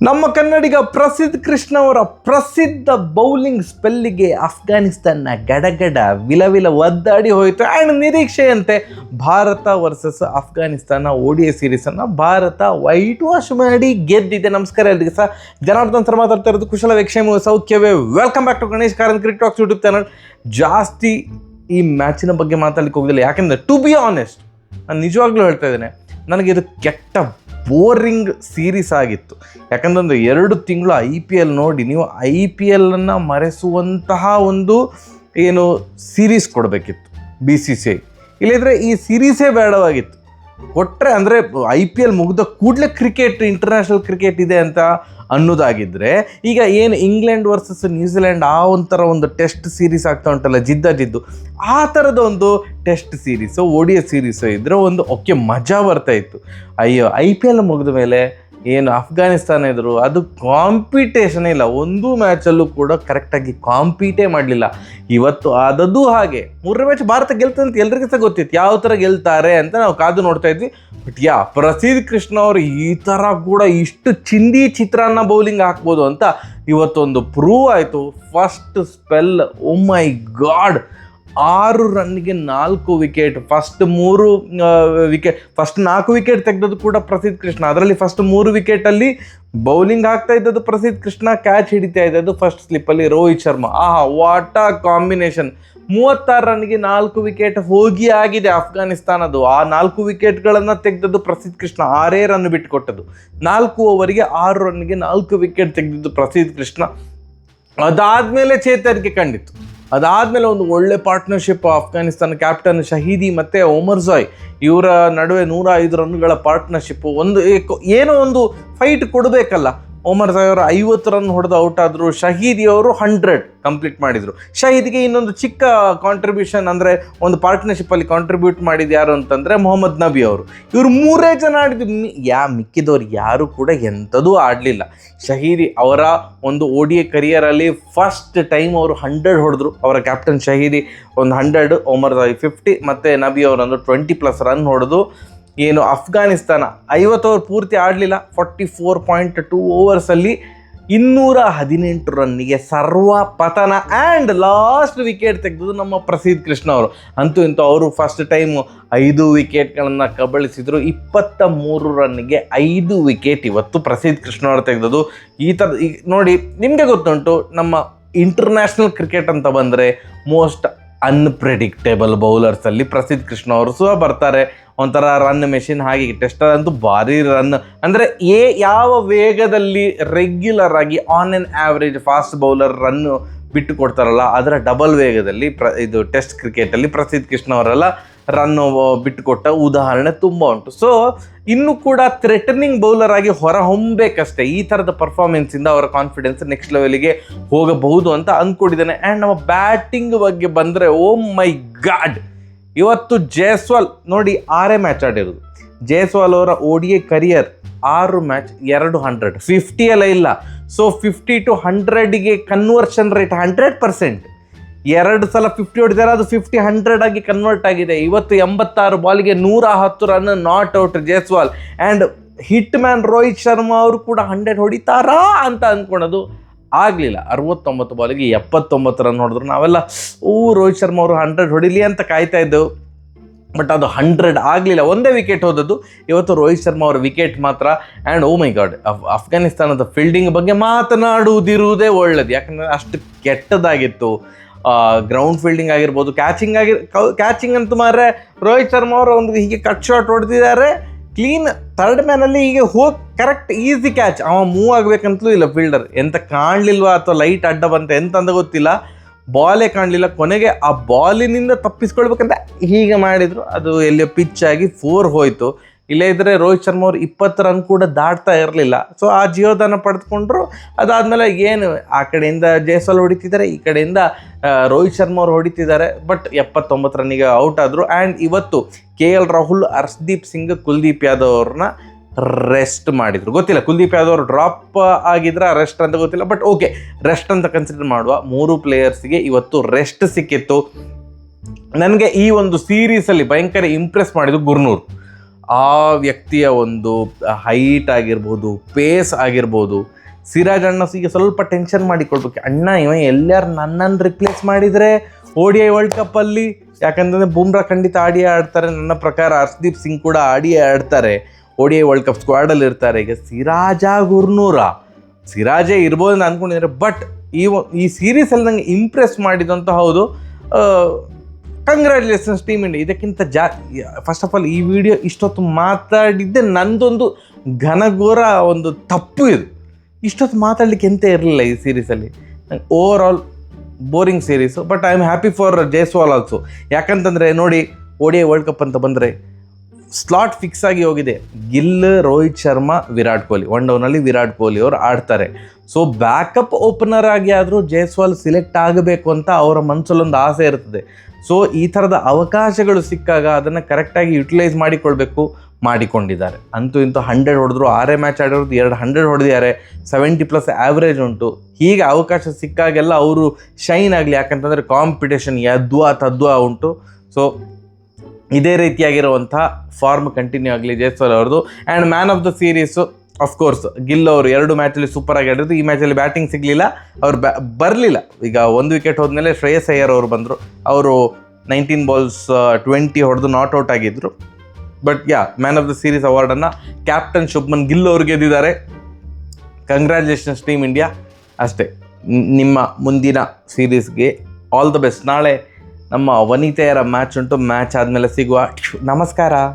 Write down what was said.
ನಮ್ಮ ಕನ್ನಡಿಗ ಪ್ರಸಿದ್ಧ ಕೃಷ್ಣ ಅವರ ಪ್ರಸಿದ್ಧ ಬೌಲಿಂಗ್ ಸ್ಪೆಲ್ಲಿಗೆ ಅಫ್ಘಾನಿಸ್ತಾನ ಗಡಗಡ ವಿಲವಿಲ ಒದ್ದಾಡಿ ಹೋಯಿತು. ಆ್ಯಂಡ್ ನಿರೀಕ್ಷೆಯಂತೆ ಭಾರತ ವರ್ಸಸ್ ಅಫ್ಘಾನಿಸ್ತಾನ ODI ಸೀರೀಸನ್ನು ಭಾರತ ವೈಟ್ ವಾಶ್ ಮಾಡಿ ಗೆದ್ದಿದೆ. ನಮಸ್ಕಾರ ಎಲ್ರಿಗೆ ಸಹ, ಜನಾರ್ದನ್ ಸರ್ ಮಾತಾಡ್ತಾ ಇರೋದು. ಕುಶಲ ವೇಕ್ಷೇಮ ಸೌಖ್ಯವೇ. Welcome back to Ganesh Karanth cricket talks YouTube channel. ಜಾಸ್ತಿ ಈ ಮ್ಯಾಚಿನ ಬಗ್ಗೆ ಮಾತಾಡಲಿಕ್ಕೆ ಹೋಗೋದಿಲ್ಲ, ಯಾಕೆಂದರೆ ಟು ಬಿ ಆನೆಸ್ಟ್ ನಾನು ನಿಜವಾಗ್ಲೂ ಹೇಳ್ತಾ ಇದ್ದೇನೆ, ನನಗಿದು ಕೆಟ್ಟ ಬೋರಿಂಗ್ ಸೀರೀಸ್ ಆಗಿತ್ತು. ಯಾಕಂದ್ರೆ 2 ತಿಂಗಳು IPL ನೋಡಿ ನೀವು IPL-ಅನ್ನು ಮರೆಸುವಂತಹ ಒಂದು ಏನು ಸೀರೀಸ್ ಕೊಡಬೇಕಿತ್ತು BCCI. ಇಲ್ಲದ್ರೆ ಈ ಸೀರೀಸೇ ಬೇಡವಾಗಿತ್ತು. ಕೊಟ್ಟರೆ ಅಂದರೆ IPL ಮುಗಿದ ಕೂಡಲೇ ಕ್ರಿಕೆಟ್, ಇಂಟರ್ನ್ಯಾಷನಲ್ ಕ್ರಿಕೆಟ್ ಇದೆ ಅಂತ ಅನ್ನೋದಾಗಿದ್ದರೆ, ಈಗ ಏನು ಇಂಗ್ಲೆಂಡ್ ವರ್ಸಸ್ ನ್ಯೂಜಿಲೆಂಡ್ ಆ ಒಂಥರ ಒಂದು ಟೆಸ್ಟ್ ಸೀರೀಸ್ ಆಗ್ತಾ ಉಂಟಲ್ಲ, ಜಿದ್ದು ಆ ಥರದ ಒಂದು ಟೆಸ್ಟ್ ಸೀರೀಸು ODI ಸೀರೀಸು ಇದ್ದರೆ ಒಂದು ಓಕೆ ಮಜಾ ಬರ್ತಾ ಇತ್ತು. ಅಯ್ಯೋ IPL ಮುಗಿದ ಮೇಲೆ ಏನು ಅಫ್ಘಾನಿಸ್ತಾನ ಇದ್ದರು, ಅದು ಕಾಂಪಿಟೇಷನೇ ಇಲ್ಲ. ಒಂದು ಮ್ಯಾಚಲ್ಲೂ ಕೂಡ ಕರೆಕ್ಟಾಗಿ ಕಾಂಪೀಟೇ ಮಾಡಲಿಲ್ಲ. ಇವತ್ತು ಆದದ್ದು ಹಾಗೆ. 3ನೇ ಮ್ಯಾಚ್ ಭಾರತ ಗೆಲ್ತದೆ ಅಂತ ಎಲ್ರಿಗೂ ಸಹ ಗೊತ್ತಿತ್ತು, ಯಾವ ಥರ ಗೆಲ್ತಾರೆ ಅಂತ ನಾವು ಕಾದು ನೋಡ್ತಾ ಇದ್ವಿ. ಬಟ್ ಪ್ರಸಿದ್ಧ ಕೃಷ್ಣ ಅವರು ಈ ಥರ ಕೂಡ ಇಷ್ಟು ಚಿಂದಿ ಚಿತ್ರಾನ್ನ ಬೌಲಿಂಗ್ ಹಾಕ್ಬೋದು ಅಂತ ಇವತ್ತೊಂದು ಪ್ರೂವ್ ಆಯಿತು. First spell, O my god, 6 ರನ್ನಿಗೆ 4 wicket. First 4 wicket ತೆಗೆದದ್ದು ಕೂಡ ಪ್ರಸಿದ್ಧ ಕೃಷ್ಣ. ಅದರಲ್ಲಿ ಫಸ್ಟ್ 3 ವಿಕೆಟಲ್ಲಿ ಬೌಲಿಂಗ್ ಆಗ್ತಾ ಇದ್ದದ್ದು ಪ್ರಸಿದ್ಧ ಕೃಷ್ಣ, ಕ್ಯಾಚ್ ಹಿಡಿತಾ ಇದ್ದದ್ದು ಫಸ್ಟ್ ಸ್ಲಿಪ್ಪಲ್ಲಿ Rohit Sharma. What a combination. 36 ರನ್ನಿಗೆ 4 ವಿಕೆಟ್ ಹೋಗಿ ಆಗಿದೆ ಅಫ್ಘಾನಿಸ್ತಾನದು. ಆ 4 ವಿಕೆಟ್ಗಳನ್ನು ತೆಗೆದದ್ದು ಪ್ರಸಿದ್ಧ ಕೃಷ್ಣ. 6 ರನ್ ಬಿಟ್ಟು ಕೊಟ್ಟದ್ದು. 4 ಓವರಿಗೆ 6 ರನ್ನಿಗೆ 4 ವಿಕೆಟ್ ತೆಗೆದಿದ್ದು ಪ್ರಸಿದ್ಧ ಕೃಷ್ಣ. ಅದಾದಮೇಲೆ ಚೇತರಿಕೆ ಕಂಡಿತ್ತು. ಅದಾದಮೇಲೆ ಒಂದು ಒಳ್ಳೆ ಪಾರ್ಟ್ನರ್ಶಿಪ್ ಅಫ್ಘಾನಿಸ್ತಾನ ಕ್ಯಾಪ್ಟನ್ ಶಹೀದಿ ಮತ್ತು ಒಮರ್ಜಾಯ್ ಇವರ ನಡುವೆ 105 ರನ್ಗಳ ಪಾರ್ಟ್ನರ್ಶಿಪ್ಪು. ಏನೋ ಒಂದು ಫೈಟ್ ಕೊಡಬೇಕಲ್ಲ. ಒಮರ್ಜಾಯ್ ಅವರು 50 ರನ್ ಹೊಡೆದು ಔಟ್ ಆದರು. ಶಹೀದಿ ಅವರು 100 ಕಂಪ್ಲೀಟ್ ಮಾಡಿದರು. ಶಹೀದಿಗೆ ಇನ್ನೊಂದು ಚಿಕ್ಕ ಕಾಂಟ್ರಿಬ್ಯೂಷನ್, ಅಂದರೆ ಒಂದು ಪಾರ್ಟ್ನರ್ಶಿಪ್ಪಲ್ಲಿ ಕಾಂಟ್ರಿಬ್ಯೂಟ್ ಮಾಡಿದ್ದು ಯಾರು ಅಂತಂದರೆ ಮೊಹಮ್ಮದ್ ನಬಿ ಅವರು. ಇವರು 3 ಜನ ಆಡಿದ್ದು. ಮಿಕ್ಕಿದವ್ರು ಯಾರು ಕೂಡ ಎಂಥದೂ ಆಡಲಿಲ್ಲ. ಶಹೀದಿ ಅವರ ಒಂದು ODI ಕರಿಯರಲ್ಲಿ ಫಸ್ಟ್ ಟೈಮ್ ಅವರು 100 ಹೊಡೆದ್ರು. ಅವರ ಕ್ಯಾಪ್ಟನ್ ಶಹೀದಿ ಒಂದು 100, ಒಮರ್ಜಾಯ್ 50 ಮತ್ತು ನಬಿ ಅವರೊಂದು 20+ ರನ್ ಹೊಡೆದು ಏನು ಅಫ್ಘಾನಿಸ್ತಾನ 50 ಓವರ್ ಪೂರ್ತಿ ಆಡಲಿಲ್ಲ. 44.2 ಓವರ್ಸಲ್ಲಿ 218 ರನ್ನಿಗೆ ಸರ್ವ ಪತನ. ಆ್ಯಂಡ್ ಲಾಸ್ಟ್ ವಿಕೆಟ್ ತೆಗೆದು ನಮ್ಮ ಪ್ರಸಿದ್ಧ ಕೃಷ್ಣ ಅವರು. ಅಂತೂ ಇಂತೂ ಅವರು ಫಸ್ಟ್ ಟೈಮ್ 5 ವಿಕೆಟ್ಗಳನ್ನು ಕಬಳಿಸಿದರು. 23 ರನ್ನಿಗೆ 5 ವಿಕೆಟ್ ಇವತ್ತು ಪ್ರಸಿದ್ಧ ಕೃಷ್ಣ ಅವರು ತೆಗೆದದು. ಈ ಥರದ ನೋಡಿ, ನಿಮಗೆ ಗೊತ್ತುಂಟು ನಮ್ಮ ಇಂಟರ್ನ್ಯಾಷನಲ್ ಕ್ರಿಕೆಟ್ ಅಂತ ಬಂದರೆ ಮೋಸ್ಟ್ ಅನ್ಪ್ರೆಡಿಕ್ಟೇಬಲ್ ಬೌಲರ್ಸಲ್ಲಿ ಪ್ರಸಿದ್ಧ ಕೃಷ್ಣ ಅವರು ಸಹ ಬರ್ತಾರೆ. ಒಂಥರ ರನ್ ಮೆಷಿನ್. ಹಾಗೆ ಟೆಸ್ಟ್ ಅಂತೂ ಭಾರಿ ರನ್, ಅಂದರೆ ಯಾವ ವೇಗದಲ್ಲಿ ರೆಗ್ಯುಲರ್ ಆಗಿ on on average fast bowler run ಬಿಟ್ಟು ಕೊಡ್ತಾರಲ್ಲ, ಅದರ ಡಬಲ್ ವೇಗದಲ್ಲಿ ಇದು ಟೆಸ್ಟ್ ಕ್ರಿಕೆಟಲ್ಲಿ ಪ್ರಸಿದ್ಧ ಕೃಷ್ಣ ಅವರೆಲ್ಲ ರನ್ನು ಬಿಟ್ಟುಕೊಟ್ಟ ಉದಾಹರಣೆ ತುಂಬ ಉಂಟು. ಸೊ ಇನ್ನೂ ಕೂಡ ಥ್ರೆಟನಿಂಗ್ ಬೌಲರ್ ಆಗಿ ಹೊರಹೊಮ್ಮಬೇಕಷ್ಟೇ. ಈ ಥರದ ಪರ್ಫಾರ್ಮೆನ್ಸಿಂದ ಅವರ ಕಾನ್ಫಿಡೆನ್ಸ್ ನೆಕ್ಸ್ಟ್ ಲೆವೆಲಿಗೆ ಹೋಗಬಹುದು ಅಂತ ಅಂದ್ಕೊಂಡಿದ್ದಾನೆ. ಆ್ಯಂಡ್ ನಮ್ಮ ಬ್ಯಾಟಿಂಗ್ ಬಗ್ಗೆ ಬಂದರೆ, ಓ ಮೈ ಗಾಡ್, ಇವತ್ತು ಜೈಸ್ವಾಲ್ ನೋಡಿ 6 ಮ್ಯಾಚ್ ಆಡಿರೋದು. ಜೈಸ್ವಾಲ್ ಅವರ ODI ಕರಿಯರ್ 6 ಮ್ಯಾಚ್ 200, 50 ಎಲ್ಲ ಇಲ್ಲ. ಸೊ 50 to 100ಗೆ ಕನ್ವರ್ಷನ್ ರೇಟ್ 100%. 2 ಸಲ 50 ಹೊಡೆದಾರೆ, ಅದು 50-100 ಆಗಿ ಕನ್ವರ್ಟ್ ಆಗಿದೆ. ಇವತ್ತು 86 ಬಾಲಿಗೆ 110 run, not out Jaiswal. And hit man Rohit Sharma ಅವರು ಕೂಡ 100 ಹೊಡಿತಾರಾ ಅಂತ ಅಂದ್ಕೊಳೋದು ಆಗಲಿಲ್ಲ. 69 ಬಾಲಿಗೆ 79 ರನ್ ಹೊಡೆದ್ರು. ನಾವೆಲ್ಲ ರೋಹಿತ್ ಶರ್ಮಾ ಅವರು 100 ಹೊಡಿಲಿ ಅಂತ ಕಾಯ್ತಾ ಇದ್ದೆವು. ಬಟ್ ಅದು 100 ಆಗಲಿಲ್ಲ. ಒಂದೇ ವಿಕೆಟ್ ಹೋದದ್ದು ಇವತ್ತು ರೋಹಿತ್ ಶರ್ಮಾ ಅವರ ವಿಕೆಟ್ ಮಾತ್ರ. ಆ್ಯಂಡ್ ಓ ಮೈ ಗಾಡ್, ಅಫ್ಘಾನಿಸ್ತಾನದ ಫೀಲ್ಡಿಂಗ್ ಬಗ್ಗೆ ಮಾತನಾಡುವುದಿರುವುದೇ ಒಳ್ಳೆಯದು. ಯಾಕಂದರೆ ಅಷ್ಟು ಕೆಟ್ಟದಾಗಿತ್ತು. ಗ್ರೌಂಡ್ ಫೀಲ್ಡಿಂಗ್ ಆಗಿರ್ಬೋದು, ಕ್ಯಾಚಿಂಗ್ ಅಂತೂ ಮಾರೆ ರೋಹಿತ್ ಶರ್ಮಾ ಅವರು ಒಂದು ಹೀಗೆ ಕಟ್ ಶಾಟ್ ಹೊಡೆದಿದ್ದಾರೆ, ಕ್ಲೀನ್ ಥರ್ಡ್ ಮ್ಯಾನಲ್ಲಿ ಹೀಗೆ ಹೋಗಿ ಕರೆಕ್ಟ್ ಈಸಿ ಕ್ಯಾಚ್. ಅವ ಮೂವ್ ಆಗಬೇಕಂತಲೂ ಇಲ್ಲ ಫೀಲ್ಡರ್. ಎಂತ ಕಾಣಲಿಲ್ವಾ ಅಥವಾ ಲೈಟ್ ಅಡ್ಡ ಬಂತ ಎಂತ ಅಂತ ಗೊತ್ತಿಲ್ಲ, ಬಾಲೇ ಕಾಣಲಿಲ್ಲ. ಕೊನೆಗೆ ಆ ಬಾಲಿನಿಂದ ತಪ್ಪಿಸ್ಕೊಳ್ಬೇಕಂತ ಹೀಗೆ ಮಾಡಿದರು. ಅದು ಎಲ್ಲಿಯೋ ಪಿಚ್ ಆಗಿ 4 ಹೋಯಿತು. ಇಲ್ಲೇ ಇದ್ದರೆ ರೋಹಿತ್ ಶರ್ಮಾ ಅವರು 20 ರನ್ ಕೂಡ ದಾಟ್ತಾ ಇರಲಿಲ್ಲ. ಸೊ ಆ ಜೀವದಾನ ಪಡೆದುಕೊಂಡ್ರು. ಅದಾದಮೇಲೆ ಏನು ಆ ಕಡೆಯಿಂದ ಜೈಸ್ವಾಲ್ ಹೊಡಿತಿದ್ದಾರೆ, ಈ ಕಡೆಯಿಂದ ರೋಹಿತ್ ಶರ್ಮಾ ಅವರು ಹೊಡಿತಿದ್ದಾರೆ. ಬಟ್ 79 ರನ್ನಿಗೆ ಔಟ್ ಆದರು. ಆ್ಯಂಡ್ ಇವತ್ತು KL ರಾಹುಲ್, ಹರ್ಷದೀಪ್ ಸಿಂಗ್, ಕುಲ್ದೀಪ್ ಯಾದವ್ ಅವ್ರನ್ನ ರೆಸ್ಟ್ ಮಾಡಿದರು. ಗೊತ್ತಿಲ್ಲ ಕುಲ್ದೀಪ್ ಯಾದವ್ ಅವರು ಡ್ರಾಪ್ ಆಗಿದ್ರೆ ರೆಸ್ಟ್ ಅಂತ ಗೊತ್ತಿಲ್ಲ. ಬಟ್ ಓಕೆ, ರೆಸ್ಟ್ ಅಂತ ಕನ್ಸಿಡರ್ ಮಾಡುವ. 3 ಪ್ಲೇಯರ್ಸ್ಗೆ ಇವತ್ತು ರೆಸ್ಟ್ ಸಿಕ್ಕಿತ್ತು. ನನಗೆ ಈ ಒಂದು ಸೀರೀಸಲ್ಲಿ ಭಯಂಕರ ಇಂಪ್ರೆಸ್ ಮಾಡಿದ್ದು ಗುರ್ನೂರ್. ಆ ವ್ಯಕ್ತಿಯ ಒಂದು ಹೈಟ್ ಆಗಿರ್ಬೋದು, ಪೇಸ್ ಆಗಿರ್ಬೋದು, ಸಿರಾಜ್ ಅಣ್ಣ ಈಗ ಸ್ವಲ್ಪ ಟೆನ್ಷನ್ ಮಾಡಿಕೊಳ್ಬೇಕು, ಅಣ್ಣ ಇವ ಎಲ್ಲಾರು ನನ್ನನ್ನು ರಿಪ್ಲೇಸ್ ಮಾಡಿದರೆ ODI ವರ್ಲ್ಡ್ ಕಪ್ಪಲ್ಲಿ, ಯಾಕಂತಂದರೆ ಬೂಮ್ರಾ ಖಂಡಿತ ಆಡಿಯೇ ಆಡ್ತಾರೆ, ನನ್ನ ಪ್ರಕಾರ ಹರ್ಷದೀಪ್ ಸಿಂಗ್ ಕೂಡ ಆಡಿಯೇ ಆಡ್ತಾರೆ, ODI ವರ್ಲ್ಡ್ ಕಪ್ ಸ್ಕ್ವಾಡಲ್ಲಿ ಇರ್ತಾರೆ. ಈಗ ಸಿರಾಜೇ ಇರ್ಬೋದು ಅಂತ ಅಂದ್ಕೊಂಡಿದ್ದಾರೆ. ಬಟ್ ಈ ಸೀರೀಸಲ್ಲಿ ನನಗೆ ಇಂಪ್ರೆಸ್ ಮಾಡಿದಂತ ಹೌದು, ಕಂಗ್ರ್ಯಾಚುಲೇಷನ್ಸ್ ಟೀಮ್ ಇಂಡಿಯಾ. ಇದಕ್ಕಿಂತ ಫಸ್ಟ್ ಆಫ್ ಆಲ್ ಈ ವಿಡಿಯೋ ಇಷ್ಟೊತ್ತು ಮಾತಾಡಿದ್ದೆ ನಂದೊಂದು ಘನಘೋರ ಒಂದು ತಪ್ಪು ಇದು. ಇಷ್ಟೊತ್ತು ಮಾತಾಡಲಿಕ್ಕೆ ಎಂತ ಇರಲಿಲ್ಲ ಈ ಸೀರೀಸಲ್ಲಿ. Overall boring series. But I am happy for Jaiswal also. ಯಾಕಂತಂದರೆ ನೋಡಿ, ODI ವರ್ಲ್ಡ್ ಕಪ್ ಅಂತ ಬಂದರೆ ಸ್ಲಾಟ್ ಫಿಕ್ಸ್ ಆಗಿ ಹೋಗಿದೆ. ಗಿಲ್, ರೋಹಿತ್ ಶರ್ಮಾ, ವಿರಾಟ್ ಕೊಹ್ಲಿ. 1 ಡೌನಲ್ಲಿ ವಿರಾಟ್ ಕೊಹ್ಲಿ ಅವರು ಆಡ್ತಾರೆ. ಸೊ ಬ್ಯಾಕಪ್ ಓಪನರ್ ಆಗಿ ಆದರೂ ಜೈಸ್ವಾಲ್ ಸಿಲೆಕ್ಟ್ ಆಗಬೇಕು ಅಂತ ಅವರ ಮನಸ್ಸಲ್ಲೊಂದು ಆಸೆ ಇರ್ತದೆ. ಸೊ ಈ ಥರದ ಅವಕಾಶಗಳು ಸಿಕ್ಕಾಗ ಅದನ್ನು ಕರೆಕ್ಟಾಗಿ ಯುಟಿಲೈಸ್ ಮಾಡಿಕೊಂಡಿದ್ದಾರೆ. ಅಂತೂ ಇಂತೂ 100 ಹೊಡೆದ್ರು, 6 ಮ್ಯಾಚ್ ಆಡಿರೋದು 200 ಹೊಡೆದಿದ್ದಾರೆ, 70+ ಆ್ಯಾವ್ರೇಜ್ ಉಂಟು. ಹೀಗೆ ಅವಕಾಶ ಸಿಕ್ಕಾಗೆಲ್ಲ ಅವರು ಶೈನ್ ಆಗಲಿ, ಯಾಕಂತಂದರೆ ಕಾಂಪಿಟೇಷನ್ ತದ್ವಾ ಉಂಟು. ಸೊ ಇದೇ ರೀತಿಯಾಗಿರುವಂಥ ಫಾರ್ಮ್ ಕಂಟಿನ್ಯೂ ಆಗಲಿ ಜೈಸ್ವಾಲ್ ಅವ್ರದ್ದು. And man of the series of course Gill ಅವರು 2 ಮ್ಯಾಚಲ್ಲಿ ಸೂಪರಾಗಿ ಆಡಿದ್ರು. ಈ ಮ್ಯಾಚಲ್ಲಿ ಬ್ಯಾಟಿಂಗ್ ಸಿಗಲಿಲ್ಲ, ಅವ್ರು ಬರಲಿಲ್ಲ. ಈಗ 1 ವಿಕೆಟ್ ಹೋದ್ಮೇಲೆ ಶ್ರೇಯಸ್ ಅಯ್ಯರ್ ಅವರು ಬಂದರು. ಅವರು 19 ಬಾಲ್ಸ್ 20 ಹೊಡೆದು ನಾಟ್ ಔಟ್ ಆಗಿದ್ದರು. But man of the series ಅವಾರ್ಡನ್ನು ಕ್ಯಾಪ್ಟನ್ ಶುಭ್ಮನ್ ಗಿಲ್ ಅವ್ರು ಗೆದ್ದಿದ್ದಾರೆ. Congratulations team India. ಅಷ್ಟೇ, ನಿಮ್ಮ ಮುಂದಿನ ಸೀರೀಸ್ಗೆ ಆಲ್ ದ ಬೆಸ್ಟ್. ನಾಳೆ ನಮ್ಮ ವನಿತೆಯರ ಮ್ಯಾಚ್ ಉಂಟು. ಮ್ಯಾಚ್ ಆದಮೇಲೆ ಸಿಗುವ. ನಮಸ್ಕಾರ.